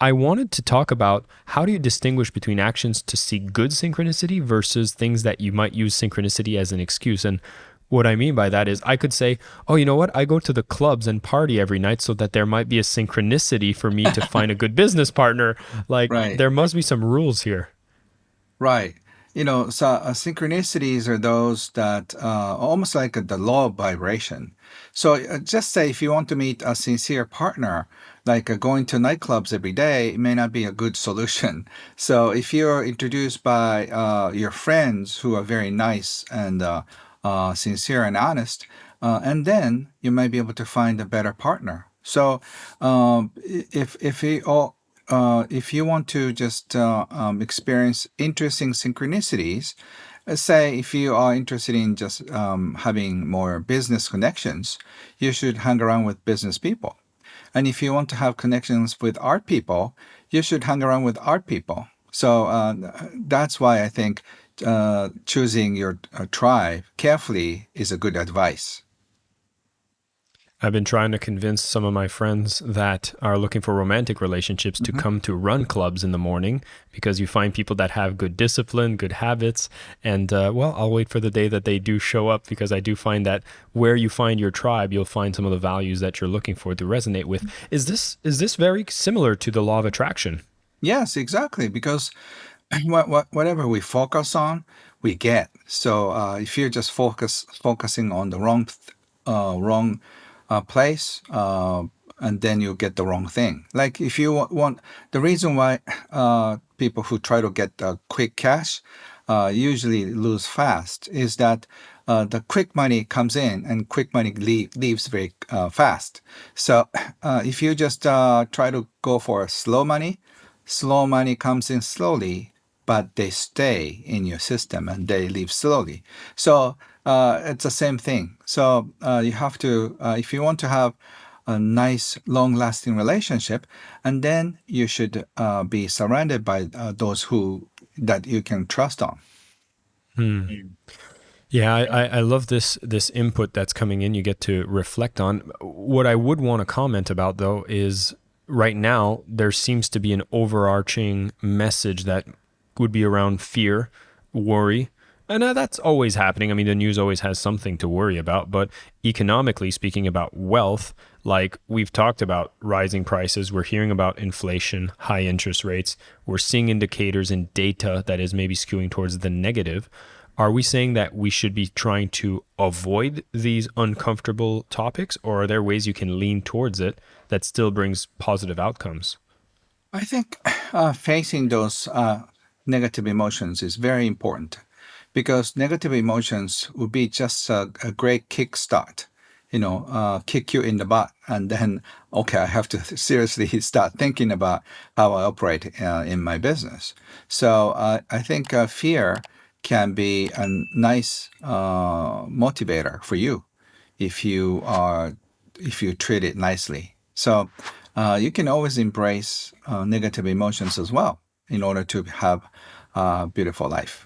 I wanted to talk about how do you distinguish between actions to seek good synchronicity versus things that you might use synchronicity as an excuse. And what I mean by that is I could say, oh, you know what? I go to the clubs and party every night so that there might be a synchronicity for me to find a good business partner. Like Right. there must be some rules here. Right. So synchronicities are those that almost like the law of vibration. So just say if you want to meet a sincere partner, like going to nightclubs every day, it may not be a good solution. So if you're introduced by your friends who are very nice and sincere and honest, and then you might be able to find a better partner. So if you want to just experience interesting synchronicities, say if you are interested in just having more business connections, you should hang around with business people. And if you want to have connections with art people, you should hang around with art people. So that's why I think choosing your tribe carefully is a good advice. I've been trying to convince some of my friends that are looking for romantic relationships to Mhm. come to run clubs in the morning because you find people that have good discipline, good habits. And well, I'll wait for the day that they do show up because I do find that where you find your tribe, you'll find some of the values that you're looking for to resonate with. Is this very similar to the law of attraction? Yes, exactly. Because whatever we focus on, we get. So if you're just focusing on the wrong place, and then you get the wrong thing. Like if you want the reason why people who try to get quick cash usually lose fast is that the quick money comes in and quick money leaves very fast. So if you just try to go for slow money comes in slowly, but they stay in your system and they leave slowly. So it's the same thing. So you have to, if you want to have a nice, long-lasting relationship, and then you should be surrounded by those who that you can trust on. Hmm. Yeah, I love this input that's coming in. You get to reflect on. What I would want to comment about though is right now there seems to be an overarching message that would be around fear, worry. And that's always happening. I mean, the news always has something to worry about. But economically speaking, about wealth, like we've talked about rising prices, we're hearing about inflation, high interest rates, we're seeing indicators in data that is maybe skewing towards the negative. Are we saying that we should be trying to avoid these uncomfortable topics, or are there ways you can lean towards it that still brings positive outcomes? I think facing those negative emotions is very important because negative emotions would be just a great kickstart. Kick you in the butt, and then okay, I have to seriously start thinking about how I operate in my business. So I think fear can be a nice motivator for you if you are if you treat it nicely. So you can always embrace negative emotions as well in order to have a beautiful life.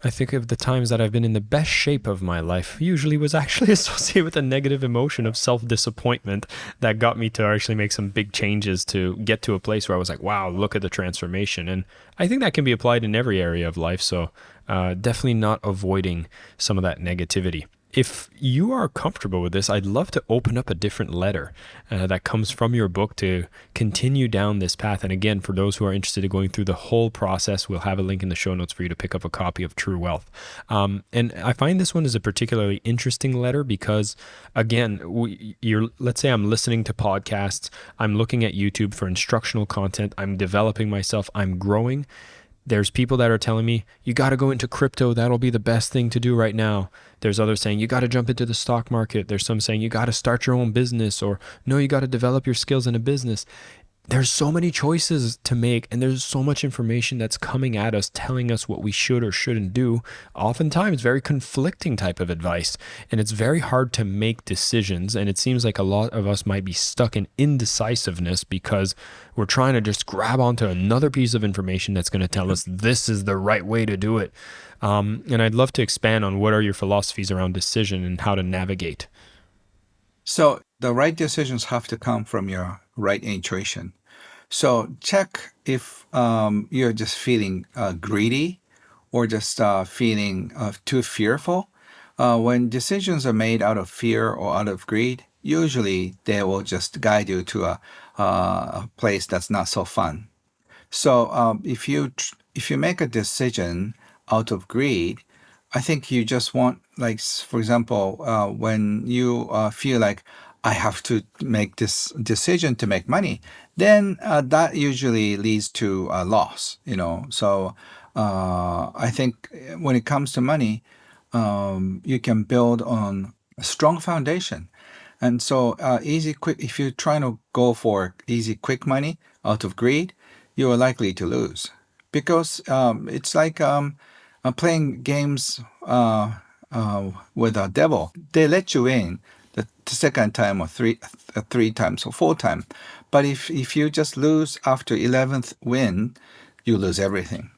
I think of the times that I've been in the best shape of my life usually was actually associated with a negative emotion of self-disappointment that got me to actually make some big changes to get to a place where I was like, wow, look at the transformation. And I think that can be applied in every area of life. So definitely not avoiding some of that negativity. If you are comfortable with this, I'd love to open up a different letter that comes from your book to continue down this path. And again, for those who are interested in going through the whole process, we'll have a link in the show notes for you to pick up a copy of True Wealth. And I find this one is a particularly interesting letter because, again, let's say I'm listening to podcasts, I'm looking at YouTube for instructional content, I'm developing myself, I'm growing. There's people that are telling me, you got to go into crypto. That'll be the best thing to do right now. There's others saying, you got to jump into the stock market. There's some saying, you got to start your own business, or no, you got to develop your skills in a business. There's so many choices to make, and there's so much information that's coming at us telling us what we should or shouldn't do, oftentimes very conflicting type of advice, and it's very hard to make decisions. And it seems like a lot of us might be stuck in indecisiveness because we're trying to just grab onto another piece of information that's going to tell us this is the right way to do it. And I'd love to expand on what are your philosophies around decision and how to navigate. So the right decisions have to come from your right intuition. So check if you're just feeling greedy or just feeling too fearful. When decisions are made out of fear or out of greed, usually they will just guide you to a place that's not so fun. So if you make a decision out of greed, I think you just want, like, for example, when you feel like I have to make this decision to make money, then that usually leads to a loss. So I think when it comes to money, you can build on a strong foundation. And so, easy, quick, if you're trying to go for easy, quick money out of greed, you are likely to lose because it's like playing games with a devil. They let you in the second time or three times or four times. But if you just lose after 11th win, you lose everything.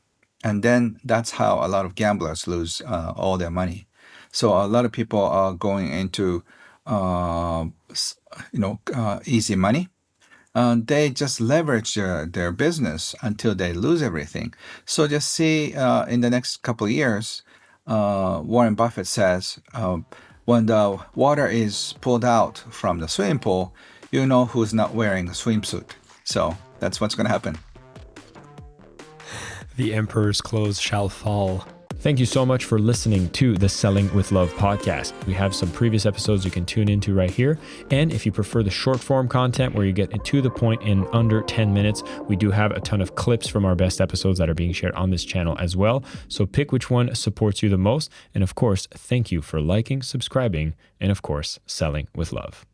And then that's how a lot of gamblers lose all their money. So a lot of people are going into uh, easy money. They just leverage their business until they lose everything. So just see in the next couple of years, Warren Buffett says, when the water is pulled out from the swimming pool, you know who's not wearing a swimsuit. So that's what's going to happen. The emperor's clothes shall fall. Thank you so much for listening to the Selling with Love podcast. We have some previous episodes you can tune into right here. And if you prefer the short form content where you get to the point in under 10 minutes, we do have a ton of clips from our best episodes that are being shared on this channel as well. So pick which one supports you the most. And of course, thank you for liking, subscribing, and of course, selling with love.